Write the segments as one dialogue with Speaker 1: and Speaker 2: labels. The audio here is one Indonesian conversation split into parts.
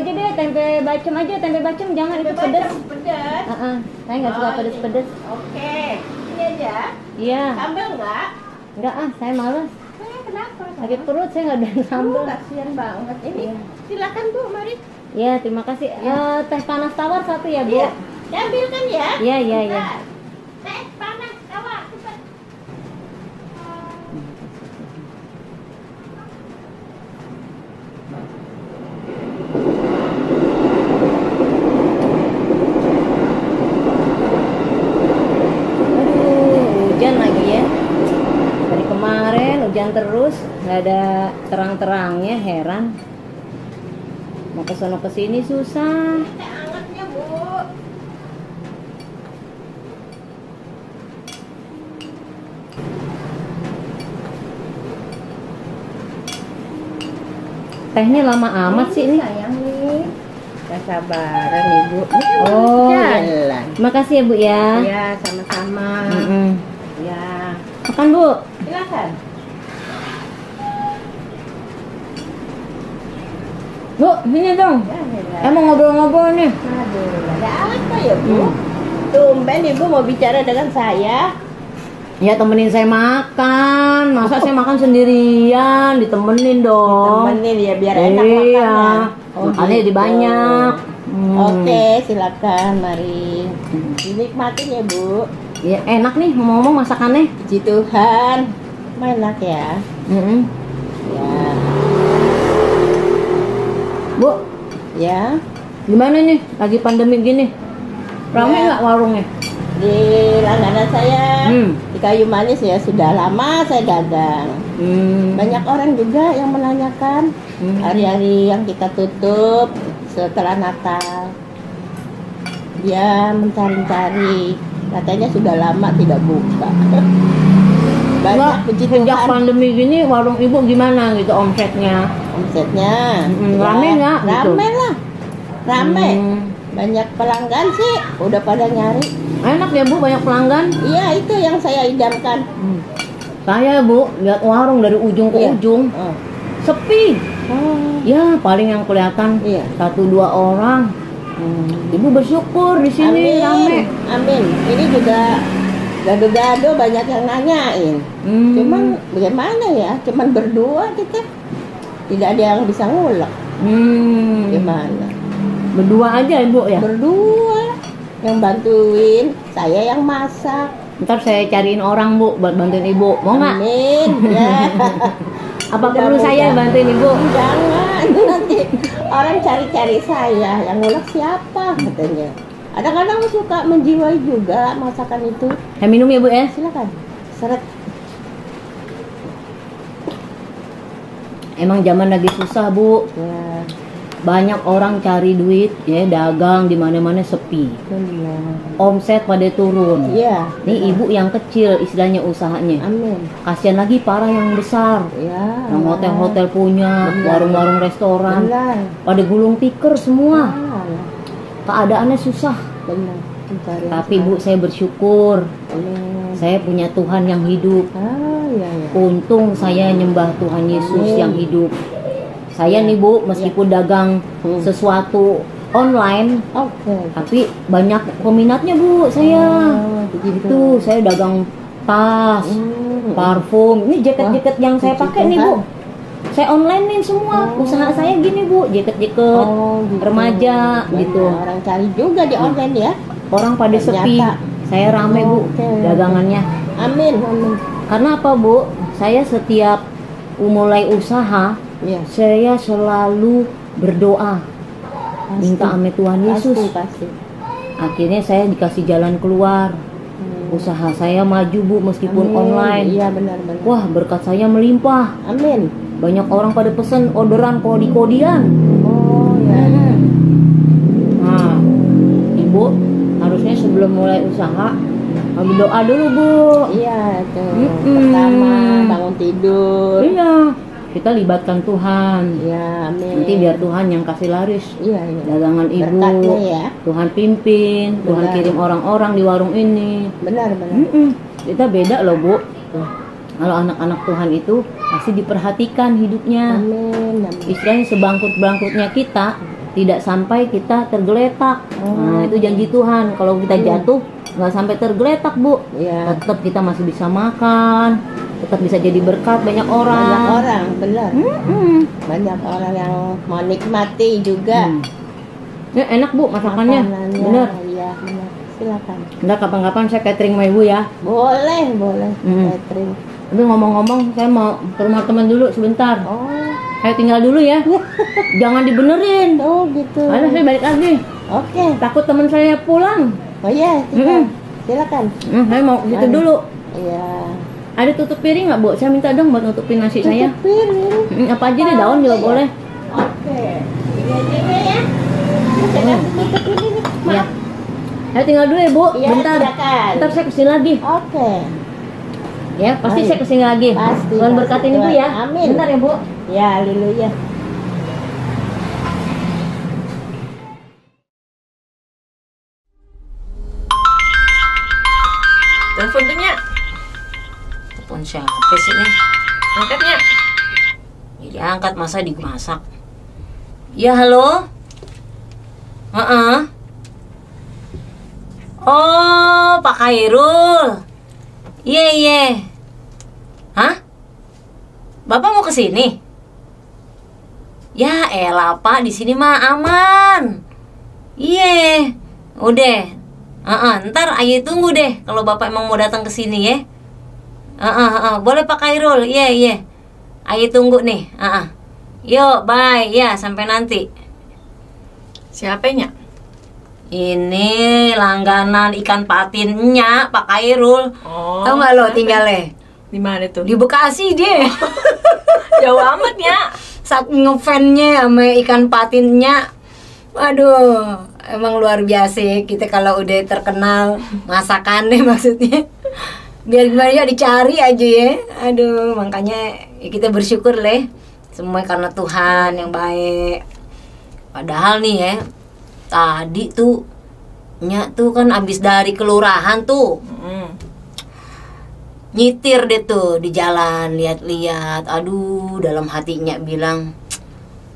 Speaker 1: aja deh, tempe bacem aja, tempe bacem jangan itu pedes.
Speaker 2: Pedas.
Speaker 1: Saya nggak suka pedes-pedes.
Speaker 2: Oke. Ini aja.
Speaker 1: Iya.
Speaker 2: Sambal nggak?
Speaker 1: Enggak saya males.
Speaker 2: Kenapa?
Speaker 1: Sakit perut saya nggak ada sambal.
Speaker 2: Kasihan banget ini.
Speaker 1: Iya.
Speaker 2: Silakan Bu, mari.
Speaker 1: Iya, terima kasih. Teh panas tawar satu ya, Bu.
Speaker 2: Iya. Diambilkan ya.
Speaker 1: Iya, iya, iya.
Speaker 2: Bentar. Teh panas tawar, cepat.
Speaker 1: Aduh, hujan lagi ya. Dari kemarin hujan terus, nggak ada terang-terangnya, heran. Mau ke sono ke sini susah.
Speaker 2: Teh angetnya Bu.
Speaker 1: Tehnya lama amat sih ini.
Speaker 2: Sayang nih. Gak sabaran Ibu.
Speaker 1: Oh,
Speaker 2: jalan.
Speaker 1: Makasih ya, Bu ya.
Speaker 2: Ya, sama-sama. Ya.
Speaker 1: Makan, Bu.
Speaker 2: Silakan.
Speaker 1: Bu, sini dong.
Speaker 2: Ya,
Speaker 1: Mau ngobrol-ngobrol nih.
Speaker 2: aduh, ada apa ya Bu? Tumben Ibu mau bicara dengan saya.
Speaker 1: Ya temenin saya makan. Masa saya makan sendirian, ditemenin dong.
Speaker 2: Temenin ya biar enak
Speaker 1: Iya.
Speaker 2: makannya.
Speaker 1: Makannya jadi
Speaker 2: gitu.
Speaker 1: banyak.
Speaker 2: Oke, silakan mari. Dinikmatin ya Bu.
Speaker 1: Ya enak nih ngomong-ngomong masakannya.
Speaker 2: Puji Tuhan. Enak ya. Ya.
Speaker 1: Bu,
Speaker 2: Ya.
Speaker 1: gimana nih lagi pandemi gini? Ramai
Speaker 2: Ya.
Speaker 1: nggak warungnya?
Speaker 2: Di langganan saya
Speaker 1: Hmm.
Speaker 2: di Kayu Manis ya sudah lama saya dagang. Banyak orang juga yang menanyakan hari-hari yang kita tutup setelah Natal. Dia mencari-cari, katanya sudah lama tidak buka. Banyak
Speaker 1: Nggak,
Speaker 2: puji
Speaker 1: sejak
Speaker 2: Tuhan.
Speaker 1: pandemi gini warung ibu gimana gitu omsetnya?
Speaker 2: Omsetnya
Speaker 1: Rame nggak gitu?
Speaker 2: Rame lah, rame.
Speaker 1: Hmm.
Speaker 2: Banyak pelanggan sih, udah pada nyari.
Speaker 1: Enak ya Bu, banyak pelanggan.
Speaker 2: Iya itu yang saya idamkan.
Speaker 1: Saya Bu, lihat warung dari ujung ke
Speaker 2: Iya.
Speaker 1: ujung,
Speaker 2: Oh.
Speaker 1: sepi. Ya paling yang kelihatan
Speaker 2: Iya.
Speaker 1: 1-2 orang. Ibu bersyukur di sini
Speaker 2: Amin,
Speaker 1: rame.
Speaker 2: amin. Ini juga gado-gado banyak yang nanyain. Cuman bagaimana ya? Cuman berdua kita, tidak ada yang bisa ngulek. Gimana?
Speaker 1: Berdua aja Ibu ya.
Speaker 2: Berdua yang bantuin, saya yang masak.
Speaker 1: Ntar saya cariin orang Bu buat bantuin Ibu. Mau nggak?
Speaker 2: Amin. Ya.
Speaker 1: Apa perlu saya bantuin Ibu?
Speaker 2: Jangan, nanti orang cari-cari saya, yang ngulek siapa katanya. Kadang-kadang suka menjiwai juga masakan itu.
Speaker 1: Saya minum ya Bu ya.
Speaker 2: Silakan. Seret.
Speaker 1: Emang zaman lagi susah Bu.
Speaker 2: Ya,
Speaker 1: Banyak orang cari duit ya, dagang di mana-mana sepi.
Speaker 2: benar.
Speaker 1: Omset pada turun.
Speaker 2: Iya.
Speaker 1: Nih ibu yang kecil istilahnya usahanya.
Speaker 2: Amin.
Speaker 1: Kasihan lagi parah yang besar.
Speaker 2: Ya.
Speaker 1: Yang hotel-hotel punya,
Speaker 2: Benar.
Speaker 1: warung-warung restoran.
Speaker 2: Benar.
Speaker 1: Pada gulung tikar semua.
Speaker 2: Benar.
Speaker 1: Keadaannya susah.
Speaker 2: Benar. Pencarian
Speaker 1: Tapi
Speaker 2: saya.
Speaker 1: Bu, saya bersyukur.
Speaker 2: Amin.
Speaker 1: Saya punya Tuhan yang hidup.
Speaker 2: Iya, iya.
Speaker 1: Untung saya nyembah Tuhan Yesus
Speaker 2: Amin.
Speaker 1: yang hidup. Saya nih Bu, meskipun dagang sesuatu online,
Speaker 2: Oke.
Speaker 1: tapi banyak peminatnya Bu saya.
Speaker 2: Begitu.
Speaker 1: Itu saya dagang tas, parfum. Ini jaket-jaket yang saya pakai nih Bu. Saya onlinein semua. Usaha saya gini Bu, jaket-jaket
Speaker 2: Gitu.
Speaker 1: remaja
Speaker 2: Banyak
Speaker 1: gitu.
Speaker 2: orang cari juga di online ya.
Speaker 1: Orang pada
Speaker 2: Ternyata.
Speaker 1: sepi. Saya rame Bu
Speaker 2: Oke.
Speaker 1: dagangannya.
Speaker 2: Amin, amin.
Speaker 1: Karena apa Bu? Saya setiap mulai usaha,
Speaker 2: Iya.
Speaker 1: saya selalu berdoa. Minta ame Tuhan Yesus.
Speaker 2: Pasti.
Speaker 1: Akhirnya saya dikasih jalan keluar. Usaha saya maju Bu meskipun
Speaker 2: Amin.
Speaker 1: online.
Speaker 2: Iya, benar-benar.
Speaker 1: Wah, berkat saya melimpah.
Speaker 2: Amin.
Speaker 1: Banyak orang pada pesen orderan kodi-kodian.
Speaker 2: Oh, ya.
Speaker 1: Nah, Ibu harusnya sebelum mulai usaha berdoa dulu Bu.
Speaker 2: Iya, itu. Pertama bangun tidur.
Speaker 1: Iya, kita libatkan Tuhan.
Speaker 2: Iya, amin.
Speaker 1: Nanti biar Tuhan yang kasih laris
Speaker 2: Iya, iya.
Speaker 1: dagangan Ibu.
Speaker 2: Berkatnya ya.
Speaker 1: Tuhan pimpin, Tuhan
Speaker 2: Benar.
Speaker 1: kirim orang-orang di warung ini.
Speaker 2: Benar, benar.
Speaker 1: Kita beda loh Bu. Kalau anak-anak Tuhan itu pasti diperhatikan hidupnya.
Speaker 2: Amin, amin.
Speaker 1: Istilahnya sebangkrut-bangkrutnya kita, tidak sampai kita tergeletak. Nah, itu janji Tuhan. Kalau kita jatuh nggak sampai tergeletak, Bu.
Speaker 2: Iya.
Speaker 1: Tetap kita masih bisa makan, tetap bisa jadi berkat banyak orang.
Speaker 2: Banyak orang, benar. Banyak orang yang mau nikmati juga.
Speaker 1: Ya, enak Bu masakannya.
Speaker 2: Makanannya.
Speaker 1: Bener.
Speaker 2: Iya, benar. Silakan.
Speaker 1: Ntar kapan-kapan saya catering sama Ibu ya.
Speaker 2: Boleh. Catering.
Speaker 1: Tapi ngomong-ngomong, saya mau ke rumah teman dulu sebentar.
Speaker 2: Oh,
Speaker 1: Saya tinggal dulu ya. Jangan dibenerin.
Speaker 2: oh gitu.
Speaker 1: Ayo saya balik lagi.
Speaker 2: Oke.
Speaker 1: Takut teman saya pulang.
Speaker 2: Oh iya, silakan.
Speaker 1: Saya mau gitu dulu.
Speaker 2: Iya.
Speaker 1: Ada tutup piring nggak, Bu? Saya minta dong buat nutupin nasi saya.
Speaker 2: Tutup piring.
Speaker 1: Apa aja deh, daun juga boleh.
Speaker 2: Oke. Ini aja ya. Saya tutup ini nih.
Speaker 1: Ya. Saya tinggal dulu ya, Bu.
Speaker 2: Iya,
Speaker 1: Bentar.
Speaker 2: silakan.
Speaker 1: Ntar saya kesini lagi.
Speaker 2: Oke.
Speaker 1: Ya, pasti
Speaker 2: Baik.
Speaker 1: saya kesini lagi.
Speaker 2: Pasti,
Speaker 1: Tuhan
Speaker 2: pasti,
Speaker 1: berkatin Ibu
Speaker 2: Tuhan.
Speaker 1: ya.
Speaker 2: Amin.
Speaker 1: Bentar ya, Bu.
Speaker 2: Ya, haleluya.
Speaker 3: Telepon tuh, Nya.
Speaker 1: Telepon siapa sih nih?
Speaker 3: Angkatnya.
Speaker 1: Jadi angkat, masa dimasak. Ya, halo? Oh, Pak Khairul. Iya. Hah? Bapak mau ke sini? Ya elah Pak, di sini mah aman. Iya. Udah. Ntar ayo tunggu deh kalau Bapak emang mau datang ke sini ya. Boleh Pak Khairul. Iya. Ayo tunggu nih. Yuk, bye. Ya, sampai nanti.
Speaker 3: Siapa, Nya?
Speaker 1: Ini langganan ikan patinnya Pak Khairul.
Speaker 3: Oh.
Speaker 1: Tahu nggak lo tinggalnya?
Speaker 3: Di mana tuh?
Speaker 1: Di Bekasi dia.
Speaker 3: Jauh amat, Nya.
Speaker 1: Saking ngefansnya sama ikan patinnya. Waduh, emang luar biasa ya kita kalau udah terkenal masakannya maksudnya. Biar gimana ya dicari aja ya. Aduh, makanya ya kita bersyukur lah. Semua karena Tuhan yang baik. Padahal nih ya, tadi tuh Nya tuh kan abis dari kelurahan tuh. Nyitir deh tuh di jalan, lihat-lihat. Aduh, dalam hatinya bilang,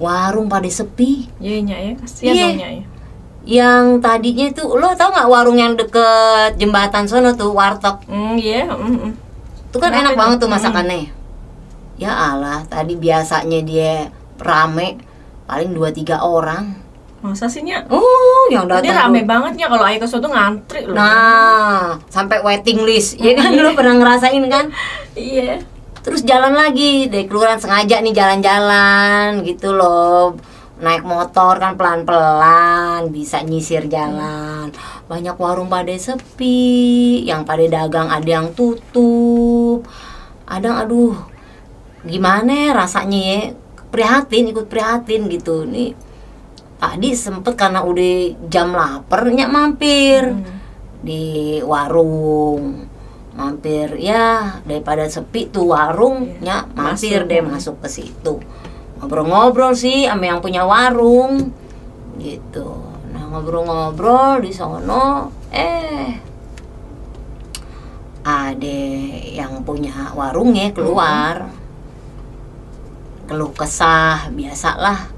Speaker 1: warung pada sepi.
Speaker 3: Iya, Nya ya. Kasihan
Speaker 1: Iya.
Speaker 3: dong, Nya ya.
Speaker 1: Yang tadinya tuh, lo tau nggak warung yang deket jembatan sono tuh, warteg.
Speaker 3: Iya.
Speaker 1: Tuh kan
Speaker 3: Kenapa
Speaker 1: enak
Speaker 3: itu?
Speaker 1: banget tuh masakannya. Ya Allah, tadi biasanya dia rame paling 2-3 orang.
Speaker 3: Masa sih, Nya?
Speaker 1: Oh, yang
Speaker 3: Tadi
Speaker 1: datang
Speaker 3: rame
Speaker 1: tuh.
Speaker 3: banget, Nya. Kalau ayo ke sono ngantri loh.
Speaker 1: Nah, sampai waiting list. Ya kan, lo pernah ngerasain kan?
Speaker 3: Iya.
Speaker 1: Terus jalan lagi dari kelurahan, sengaja nih jalan-jalan gitu loh. Naik motor kan pelan-pelan, bisa nyisir jalan. Banyak warung pada sepi, yang pada dagang ada yang tutup. Ada, aduh, gimana rasanya ya, prihatin, ikut prihatin gitu. Nih tadi sempet karena udah jam lapar, Nya mampir di warung. Mampir ya, daripada sepi tuh warung, Nya mampir
Speaker 3: Masuk.
Speaker 1: deh masuk ke situ. Ngobrol-ngobrol sih sama yang punya warung gitu. Nah, ngobrol-ngobrol di sono, ada yang punya warungnya keluar. Keluh kesah, biasalah.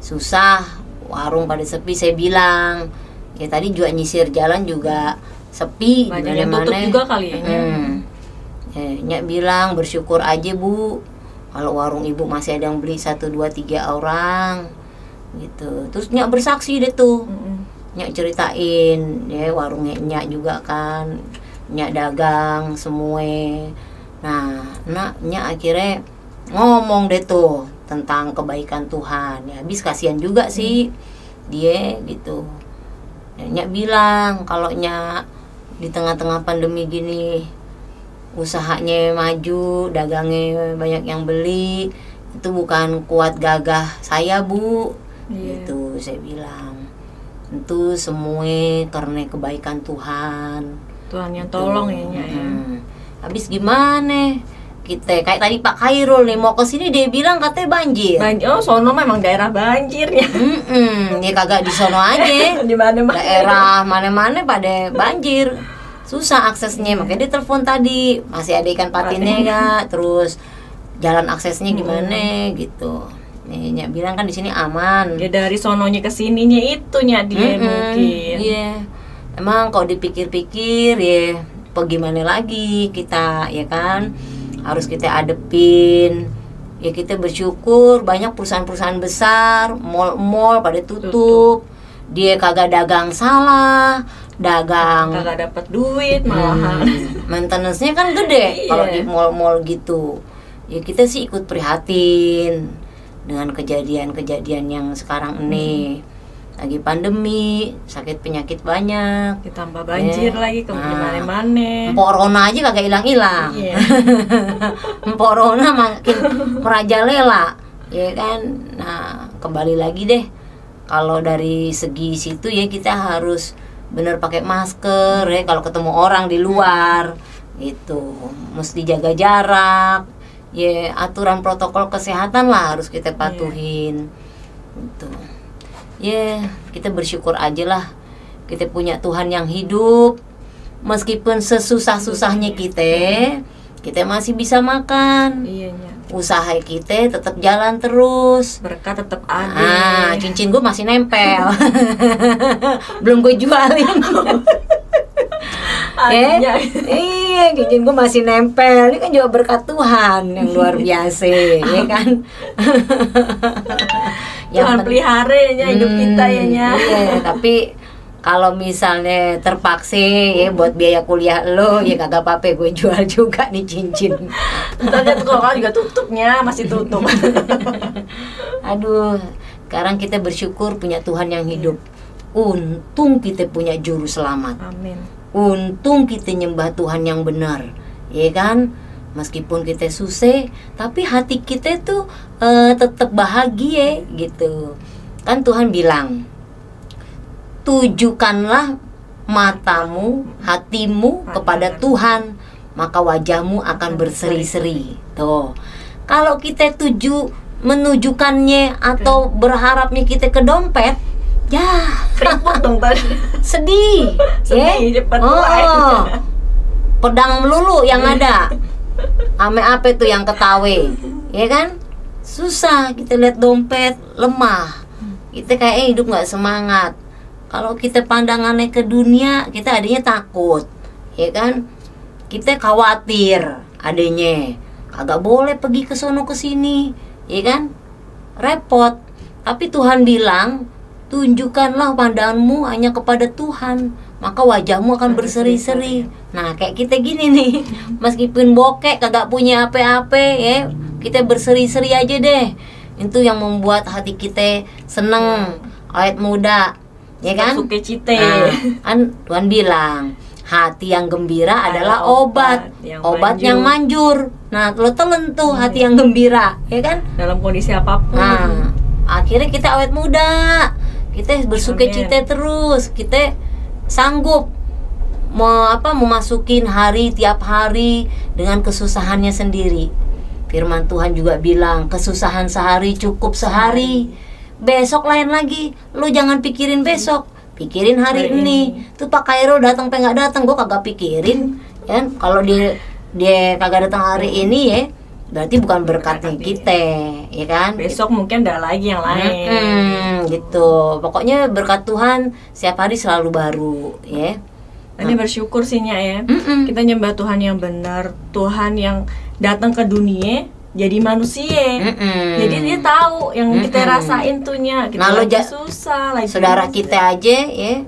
Speaker 1: Susah, warung pada sepi. Saya bilang, ya tadi juga nyisir jalan juga sepi.
Speaker 3: Banyak yang tutup juga kali ya, Nya.
Speaker 1: Nya bilang bersyukur aja Bu, kalau warung ibu masih ada yang beli 1, 2, 3 orang gitu. Terus Nya bersaksi deh tuh. Nya ceritain ya warungnya Nya juga kan, Nya dagang semua. Nah, Nya akhirnya ngomong deh tuh tentang kebaikan Tuhan. Ya habis kasihan juga sih dia gitu. Nya bilang kalau Nya di tengah-tengah pandemi gini usahanya maju, dagangnya banyak yang beli, itu bukan kuat gagah saya Bu. Gitu saya bilang. Itu semua karena kebaikan Tuhan.
Speaker 3: Tuhan yang tolong ya, Nya ya.
Speaker 1: Habis gimana? Kita kayak tadi Pak Khairul nih mau ke sini, dia bilang katanya banjir.
Speaker 3: Oh, sono memang daerah banjir ya.
Speaker 1: Ya kagak di sono aja.
Speaker 3: Di mana-mana.
Speaker 1: Daerah mana-mana pada banjir. Susah aksesnya, makanya dia telepon tadi. Masih ada ikan patinnya enggak? Terus jalan aksesnya gimana gitu. Nyak bilang kan di sini aman.
Speaker 3: Ya dari sononya ke sininya itu Nyak dia mungkin.
Speaker 1: Iya. Emang kalau dipikir-pikir ya bagaimana lagi kita, ya kan? Harus kita adepin. Ya kita bersyukur banyak perusahaan-perusahaan besar, mall-mall pada tutup. Dia kagak dagang salah, dagang
Speaker 3: kagak dapat duit malahan.
Speaker 1: Maintenance-nya kan gede kalau di mall-mall gitu. Ya kita sih ikut prihatin dengan kejadian-kejadian yang sekarang ini. Lagi pandemi, sakit penyakit banyak,
Speaker 3: ditambah banjir lagi ke mana-mana.
Speaker 1: Corona aja kagak hilang-hilang.
Speaker 3: Iya.
Speaker 1: Corona makin merajalela, ya kan. Nah, kembali lagi deh. Kalau dari segi situ ya kita harus bener pakai masker ya kalau ketemu orang di luar. Gitu. Mesti jaga jarak. Ya, aturan protokol kesehatan lah harus kita patuhin. Gitu. Ya, kita bersyukur aja lah. Kita punya Tuhan yang hidup. Meskipun sesusah-susahnya kita masih bisa makan.
Speaker 3: Iya, Nyak.
Speaker 1: Usaha kita tetap jalan terus.
Speaker 3: Berkah tetap ada.
Speaker 1: Cincin gue masih nempel. Belum gue jualin. Iya, cincin gue masih nempel. Ini kan juga berkat Tuhan yang luar biasa, ya kan?
Speaker 3: Tuhan pelihara ya hidup kita ya Nyak.
Speaker 1: Iya, tapi kalau misalnya terpaksa ya buat biaya kuliah lo, ya kagak apa-apa, gue jual juga nih cincin.
Speaker 3: Tanya tuh kalau juga tutupnya masih tutup.
Speaker 1: Aduh, sekarang kita bersyukur punya Tuhan yang hidup. Untung kita punya juru selamat.
Speaker 3: Amin.
Speaker 1: Untung kita nyembah Tuhan yang benar, ya kan? Meskipun kita susah, tapi hati kita tuh tetap bahagia gitu. Kan Tuhan bilang, tujukanlah matamu, hatimu kepada Tuhan, maka wajahmu akan berseri-seri. Tuh, kalau kita menujukannya atau berharapnya kita ke dompet, ya
Speaker 3: keriput dong tadi.
Speaker 1: Sedih,
Speaker 3: cepat mulai.
Speaker 1: Pedang melulu yang ada. Ame apa itu yang ketawe, ya kan? Susah kita lihat dompet lemah. Kita kayak hidup nggak semangat. Kalau kita pandangannya ke dunia, kita adanya takut, ya kan? Kita khawatir adanya. Kagak boleh pergi ke sono ke sini, ya kan? Repot. Tapi Tuhan bilang, tunjukkanlah pandanganmu hanya kepada Tuhan, maka wajahmu akan berseri-seri. Nah, kayak kita gini nih, meskipun bokek kagak punya apa-apa ya, kita berseri-seri aja deh. Itu yang membuat hati kita seneng, awet muda, ya kan?
Speaker 3: Sukacita.
Speaker 1: Kan Tuhan bilang, hati yang gembira adalah obat yang manjur. Nah, lo telan tuh hati yang gembira, ya kan?
Speaker 3: Dalam kondisi apapun.
Speaker 1: Nah, akhirnya kita awet muda. Kita bersukacita terus, kita sanggup memasukin hari tiap hari dengan kesusahannya sendiri. Firman Tuhan juga bilang, kesusahan sehari cukup sehari. Besok lain lagi. Lu jangan pikirin besok, pikirin hari ini. Tuh Pak Kairul datang nggak datang, gue kagak pikirin. Kan kalau dia kagak datang hari ini ya, berarti bukan berkatnya kita, ya kan?
Speaker 3: Besok mungkin ada lagi yang lain.
Speaker 1: Gitu. Pokoknya berkat Tuhan setiap hari selalu baru, ya.
Speaker 3: Ini bersyukur sih Nyak ya. Kita nyembah Tuhan yang benar, Tuhan yang datang ke dunia jadi manusia. Jadi dia tahu yang kita rasain tuh Nyak. Kita lagi susah, lagi
Speaker 1: saudara kita aja ya.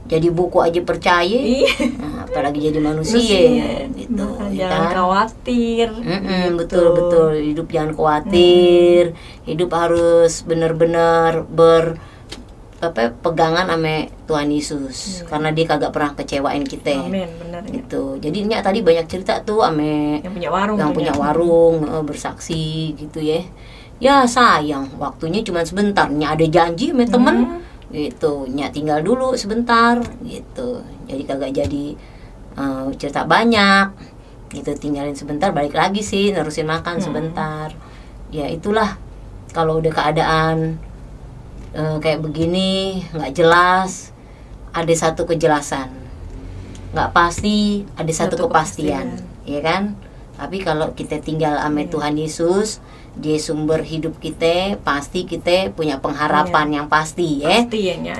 Speaker 1: Jadi buku aja percaya, nah, apalagi jadi manusia, gitu.
Speaker 3: Jangan khawatir.
Speaker 1: Betul. Hidup jangan khawatir. Hidup harus benar-benar pegangan sama Tuhan Yesus, karena dia kagak pernah kecewain kita.
Speaker 3: Amin, benar.
Speaker 1: Gitu. Jadi Nyak tadi banyak cerita tuh sama
Speaker 3: yang
Speaker 1: punya warung, bersaksi gitu ya. Ya sayang, waktunya cuma sebentar. Nyak ada janji sama temen. Gitu, Nyak tinggal dulu sebentar gitu, jadi kagak jadi cerita banyak gitu, tinggalin sebentar balik lagi sih nerusin makan sebentar. Ya itulah, kalau udah keadaan kayak begini nggak jelas, ada satu kejelasan, nggak pasti ada satu kepastian, ya kan? Tapi kalau kita tinggal sama Tuhan Yesus, Dia sumber hidup kita, pasti kita punya pengharapan yang pasti ya.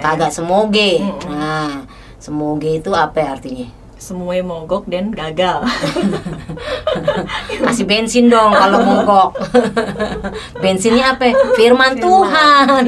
Speaker 1: Kagak semoga. Nah, semoga itu apa artinya?
Speaker 3: Semuanya mogok dan gagal.
Speaker 1: Kasih bensin dong kalau mogok. Bensinnya apa? Firman Tuhan.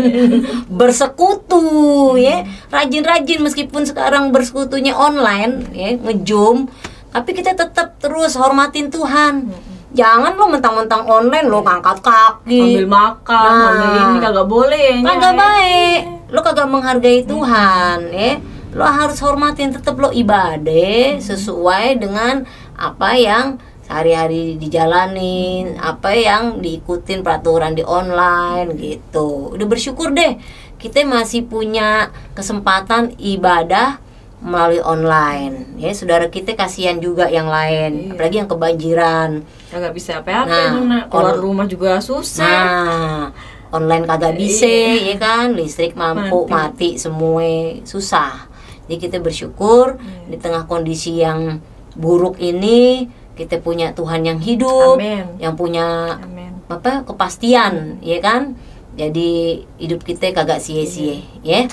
Speaker 1: Bersekutu ya. Rajin-rajin meskipun sekarang bersekutunya online ya, nge-Zoom, tapi kita tetap terus hormatin Tuhan. Jangan lo mentang-mentang online lo ngangkat kaki,
Speaker 3: ambil makan, ambil ini, kagak boleh.
Speaker 1: Kagak baik. Lo kagak menghargai Tuhan ya. Lo harus hormatin, tetap lo ibadah sesuai dengan apa yang sehari-hari dijalanin, apa yang diikutin peraturan di online gitu. Udah bersyukur deh, kita masih punya kesempatan ibadah melalui online ya. Saudara kita kasihan juga yang lain, apalagi yang kebanjiran,
Speaker 3: kagak bisa apa-apa. Keluar rumah juga susah.
Speaker 1: Nah, online kagak bisa ya kan, listrik mati semua, susah. Jadi kita bersyukur di tengah kondisi yang buruk ini, kita punya Tuhan yang hidup. Amen. Yang punya apa, kepastian ya kan. Jadi hidup kita kagak sia-sia ya.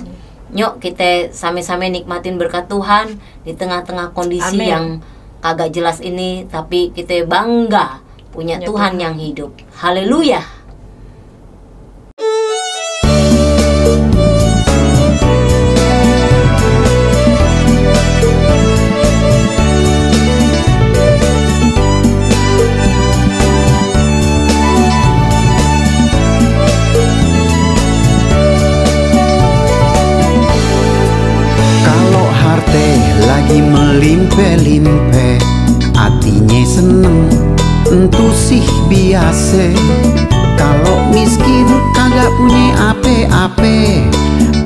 Speaker 1: Yuk kita sama-sama nikmatin berkat Tuhan di tengah-tengah kondisi yang kagak jelas ini, tapi kita bangga punya Tuhan yang hidup. Haleluya.
Speaker 4: Lagi melimpe-limpe, hatinya seneng, entu sih biasa. Kalau miskin kagak punya ape-ape,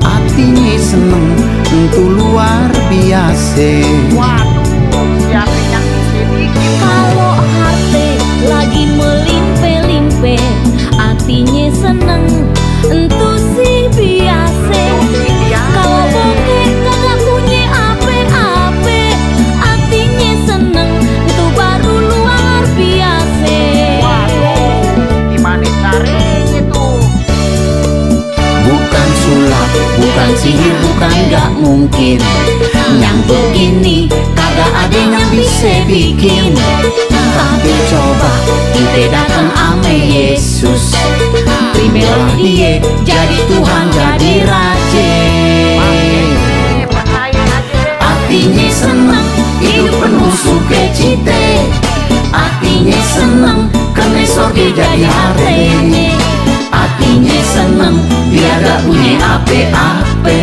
Speaker 4: hatinya seneng, entu luar biasa.
Speaker 2: Waduh, siapa yang bikin?
Speaker 5: Kalau hati lagi melimpe-limpe, hatinya seneng, entu sih biasa. Kalau bokeh kagak punya ape-ape, hatinya seneng, itu baru luar biasa.
Speaker 2: Waduh, gimana caranya tuh?
Speaker 4: Bukan sulap, bukan sihir, bukan gak mungkin. Yang begini kagak ada yang bisa bikin. Tapi coba kita datang ame Yesus, terimalah Dia jadi Tuhan, jadi Raja. Hatinya senang, hidup penuh sukacita. Hatinya senang, karena sorga jadi hartanya. Hatinya senang, dia gak punya ape-ape.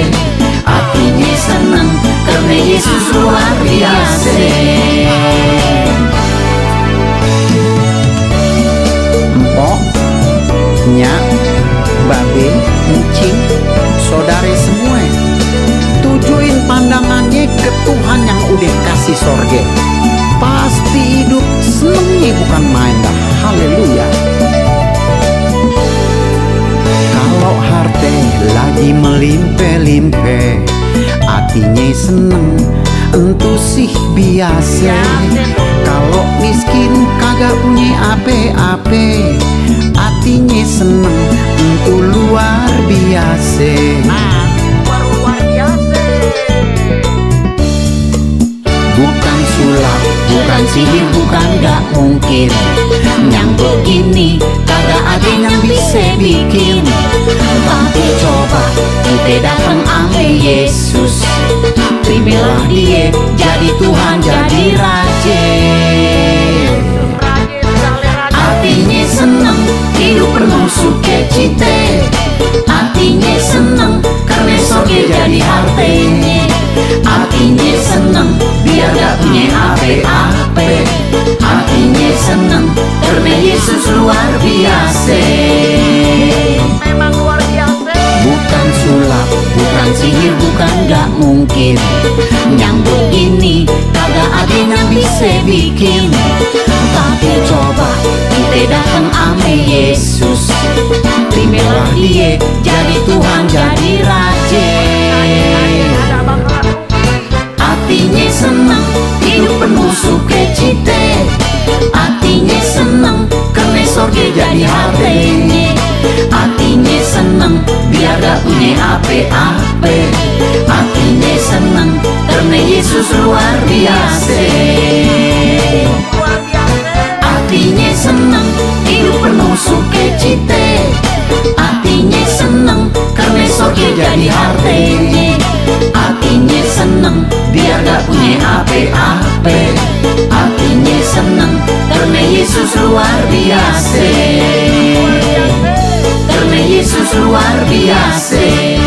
Speaker 4: Hatinya senang, karena Yesus luar biasa. Empok, nyak, babe, encing, saudara semua, tujuin pandangannya ke Tuhan yang udah kasih sorga. Pasti hidup senengnya bukan main dah. Haleluya. Kalau harta lagi melimpe-limpe, hatinya seneng, entu sih biasa. Kalau miskin kagak punya ape-ape, hatinya seneng, entu luar biasa.
Speaker 2: Luar biasa.
Speaker 4: Bukan sulap, bukan sihir, bukan gak mungkin. Yang begini kagak ada yang bisa bikin. Tapi coba kita datang ame Yesus, terimalah Dia jadi Tuhan, jadi Raja. Hatinya senang, hidup penuh sukacita. Hatinya senang, karena sorga jadi hartanya. Hatinya senang, biar gak punya ape-ape. Hatinya senang, karena Yesus luar biasa.
Speaker 2: Memang luar biasa.
Speaker 4: Bukan sulap, bukan sihir, bukan gak mungkin. Yang begini kagak ada yang bisa bikin. Tapi coba kita datang ame Yesus, terimalah Dia jadi Tuhan, jadi Raja. Hatinya senang, hidup penuh sukacita. Hatinya punya apa-apa. Hatinya seneng karena Yesus luar biasa. Hatinya seneng hidup penuh sukacita. Hatinya seneng karena sorga jadi hartanya. Hatinya seneng biar gak punya apa-apa. Hatinya seneng karena Yesus luar biasa. Karena Yesus luar biasa.